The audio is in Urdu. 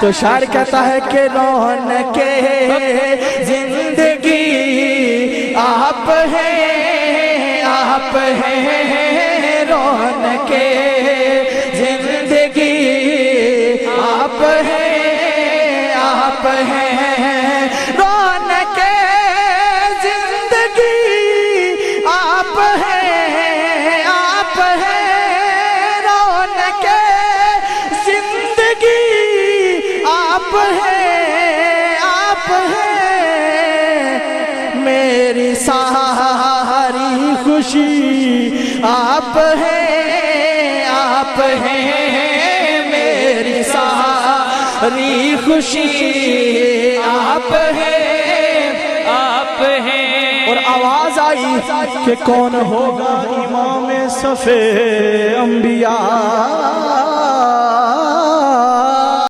تو شاعر کہتا ہے کہ رونق زندگی آپ ہیں، آپ ہیں رونق زندگی آپ ہیں، آپ ہیں رونق زندگی آپ ہیں، آپ ہیں رونق زندگی آپ ہیں، آپ ہیں میری ساری خوشی آپ ہیں، آپ ہیں میری ساری خوشی آپ ہیں، آپ ہیں۔ اور آواز آئی کہ کون ہوگا امام صف انبیاء